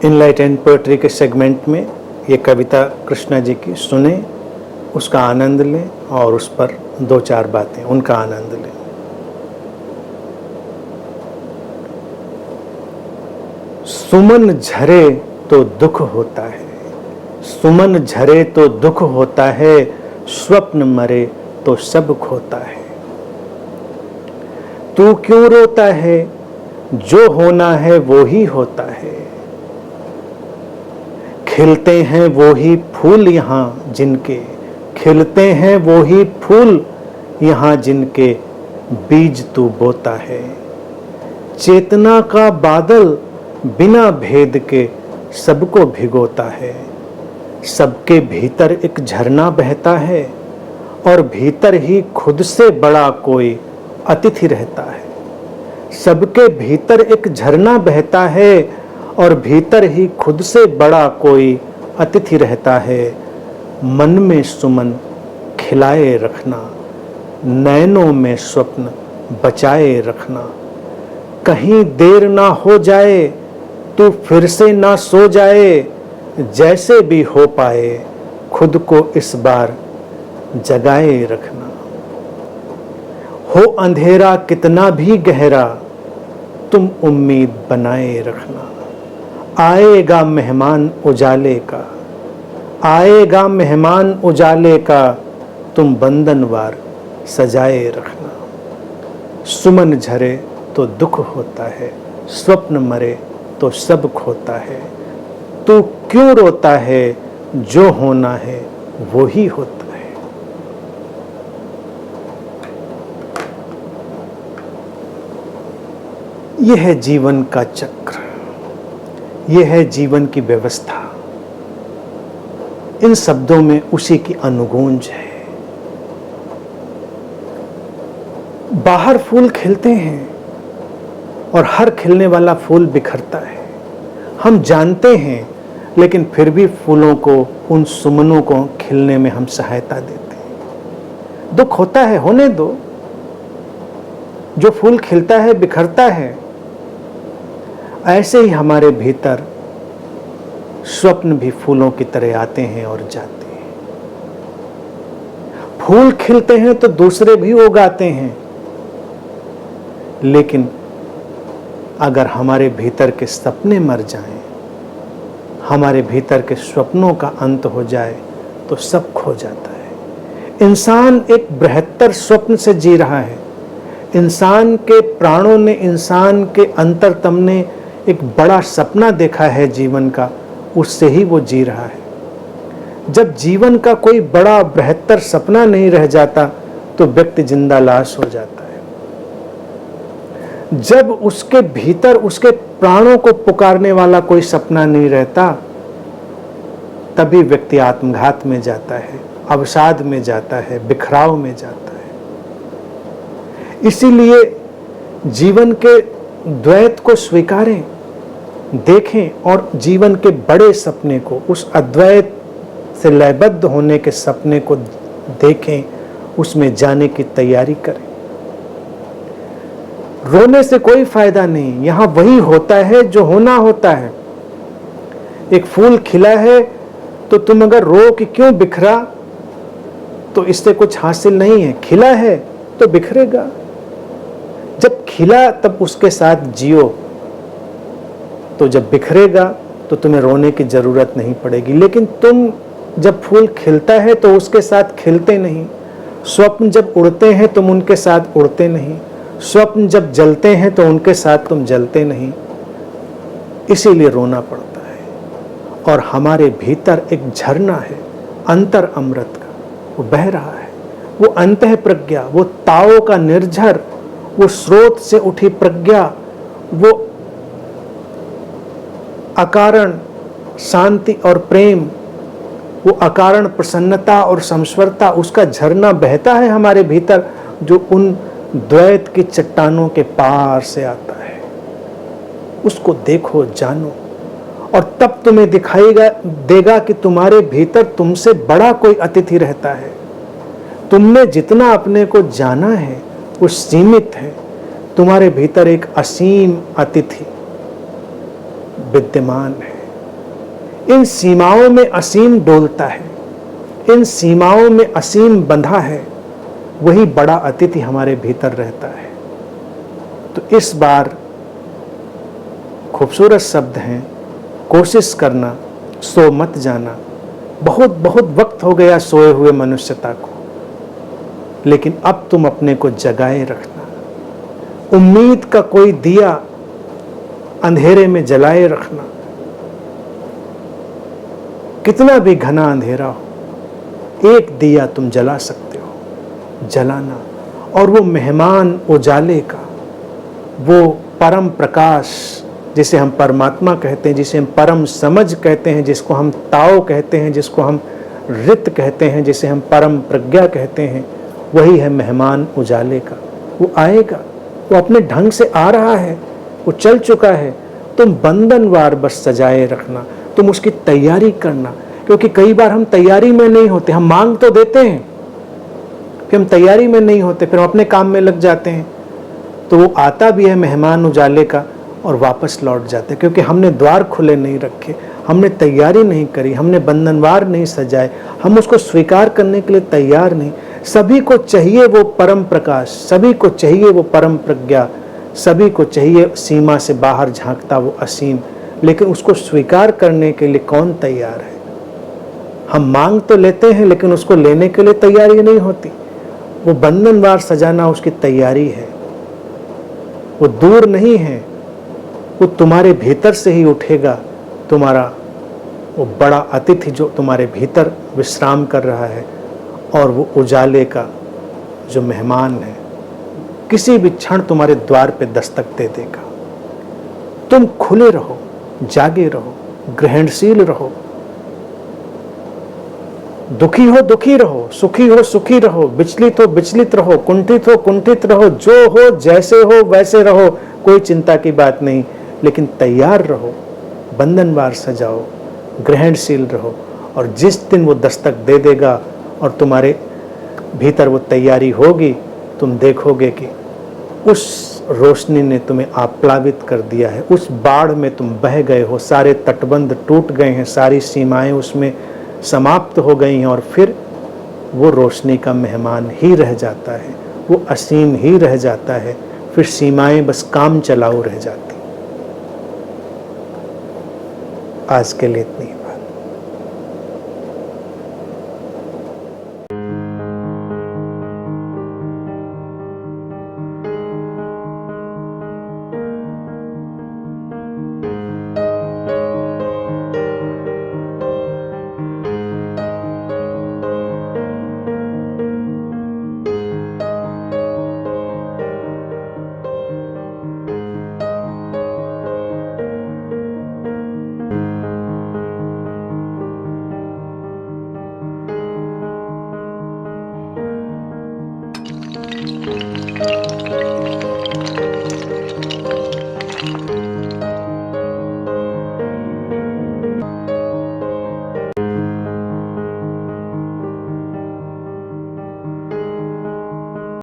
Enlightened poetry के segment में ये कविता कृष्णा जी की सुने, उसका आनंद लें और उस पर दो चार बातें उनका आनंद लें। सुमन झरे तो दुख होता है, सुमन झरे तो दुख होता है, स्वप्न मरे तो सब खोता है। तू क्यों रोता है, जो होना है वो ही होता है। खिलते हैं वो ही फूल यहाँ जिनके, खिलते हैं वो ही फूल यहाँ जिनके बीज तू बोता है। चेतना का बादल बिना भेद के सबको भिगोता है। सबके भीतर एक झरना बहता है और भीतर ही खुद से बड़ा कोई अतिथि रहता है। सबके भीतर एक झरना बहता है और भीतर ही खुद से बड़ा कोई अतिथि रहता है। मन में सुमन खिलाए रखना, नैनों में स्वप्न बचाए रखना। कहीं देर ना हो जाए, तू फिर से ना सो जाए। जैसे भी हो पाए खुद को इस बार जगाए रखना। हो अंधेरा कितना भी गहरा, तुम उम्मीद बनाए रखना। आएगा मेहमान उजाले का, आएगा मेहमान उजाले का, तुम बंधनवार सजाए रखना। सुमन झरे तो दुख होता है, स्वप्न मरे तो सब खोता है। तू क्यों रोता है, जो होना है वो ही होता है। यह है जीवन का चक्र, यह है जीवन की व्यवस्था। इन शब्दों में उसी की अनुगूंज है। बाहर फूल खिलते हैं और हर खिलने वाला फूल बिखरता है, हम जानते हैं, लेकिन फिर भी फूलों को, उन सुमनों को खिलने में हम सहायता देते हैं। दुख होता है, होने दो। जो फूल खिलता है बिखरता है। ऐसे ही हमारे भीतर स्वप्न भी फूलों की तरह आते हैं और जाते हैं। फूल खिलते हैं तो दूसरे भी उगाते हैं, लेकिन अगर हमारे भीतर के सपने मर जाएं, हमारे भीतर के स्वप्नों का अंत हो जाए तो सब खो जाता है। इंसान एक बृहत्तर स्वप्न से जी रहा है। इंसान के प्राणों ने, इंसान के अंतरतम ने एक बड़ा सपना देखा है जीवन का, उससे ही वो जी रहा है। जब जीवन का कोई बड़ा बृहत्तर सपना नहीं रह जाता तो व्यक्ति जिंदा लाश हो जाता है। जब उसके भीतर उसके प्राणों को पुकारने वाला कोई सपना नहीं रहता, तभी व्यक्ति आत्मघात में जाता है, अवसाद में जाता है, बिखराव में जाता है। इसीलिए जीवन के द्वैत को स्वीकारें, देखें और जीवन के बड़े सपने को, उस अद्वैत से लयबद्ध होने के सपने को देखें, उसमें जाने की तैयारी करें। रोने से कोई फायदा नहीं, यहां वही होता है जो होना होता है। एक फूल खिला है तो तुम अगर रो कि क्यों बिखरा, तो इससे कुछ हासिल नहीं है। खिला है तो बिखरेगा। जब खिला तब उसके साथ जियो, तो जब बिखरेगा तो तुम्हें रोने की जरूरत नहीं पड़ेगी। लेकिन तुम जब फूल खिलता है तो उसके साथ खिलते नहीं। स्वप्न जब उड़ते हैं तुम उनके साथ उड़ते नहीं। स्वप्न जब जलते हैं तो उनके साथ तुम जलते नहीं। इसीलिए रोना पड़ता है। और हमारे भीतर एक झरना है अंतर अमृत का, वो बह रहा है। वो अंतः प्रज्ञा, वो ताओ का निर्झर, वो स्रोत से उठी प्रज्ञा, वो अकारण शांति और प्रेम, वो अकारण प्रसन्नता और संस्वरता, उसका झरना बहता है हमारे भीतर, जो उन द्वैत की चट्टानों के पार से आता है। उसको देखो, जानो, और तब तुम्हें दिखाई देगा कि तुम्हारे भीतर तुमसे बड़ा कोई अतिथि रहता है। तुमने जितना अपने को जाना है वो सीमित है। तुम्हारे भीतर एक असीम अतिथि विद्यमान है। इन सीमाओं में असीम डोलता है, इन सीमाओं में असीम बंधा है, वही बड़ा अतिथि हमारे भीतर रहता है। तो इस बार खूबसूरत शब्द हैं, कोशिश करना, सो मत जाना। बहुत बहुत वक्त हो गया सोए हुए मनुष्यता को, लेकिन अब तुम अपने को जगाए रखना। उम्मीद का कोई दिया अंधेरे में जलाए रखना। कितना भी घना अंधेरा हो, एक दिया तुम जला सकते हो, जलाना। और वो मेहमान उजाले का, वो परम प्रकाश जिसे हम परमात्मा कहते हैं, जिसे हम परम समझ कहते हैं, जिसको हम ताओ कहते हैं, जिसको हम रित कहते हैं, जिसे हम परम प्रज्ञा कहते हैं, वही है मेहमान उजाले का। वो आएगा, वो अपने ढंग से आ रहा है, वो चल चुका है। तुम बंधनवार बस सजाए रखना, तुम उसकी तैयारी करना। क्योंकि कई बार हम तैयारी में नहीं होते, हम मांग तो देते हैं, फिर हम तैयारी में नहीं होते, फिर हम अपने काम में लग जाते हैं। तो वो आता भी है मेहमान उजाले का और वापस लौट जाते हैं, क्योंकि हमने द्वार खुले नहीं रखे, हमने तैयारी नहीं करी, हमने बंधनवार नहीं सजाए, हम उसको स्वीकार करने के लिए तैयार नहीं। सभी को चाहिए वो परम प्रकाश, सभी को चाहिए वो परम प्रज्ञा, सभी को चाहिए सीमा से बाहर झांकता वो असीम, लेकिन उसको स्वीकार करने के लिए कौन तैयार है? हम मांग तो लेते हैं, लेकिन उसको लेने के लिए तैयारी नहीं होती। वो बंधनवार सजाना उसकी तैयारी है, वो दूर नहीं है, वो तुम्हारे भीतर से ही उठेगा। तुम्हारा वो बड़ा अतिथि जो तुम्हारे भीतर विश्राम कर रहा है, और वो उजाले का जो मेहमान है, किसी भी क्षण तुम्हारे द्वार पे दस्तक दे देगा। तुम खुले रहो, जागे रहो, ग्रहणशील रहो। दुखी हो दुखी रहो, सुखी हो सुखी रहो, विचलित हो विचलित रहो, कुंठित हो कुंठित रहो, जो हो जैसे हो वैसे रहो, कोई चिंता की बात नहीं। लेकिन तैयार रहो, बंधनवार सजाओ, ग्रहणशील रहो। और जिस दिन वो दस्तक दे देगा और तुम्हारे भीतर वो तैयारी होगी, तुम देखोगे कि उस रोशनी ने तुम्हें आप्लावित कर दिया है, उस बाढ़ में तुम बह गए हो, सारे तटबंध टूट गए हैं, सारी सीमाएं उसमें समाप्त हो गई हैं, और फिर वो रोशनी का मेहमान ही रह जाता है, वो असीम ही रह जाता है। फिर सीमाएं बस काम चलाऊ रह जाती। आज के लिए इतनी।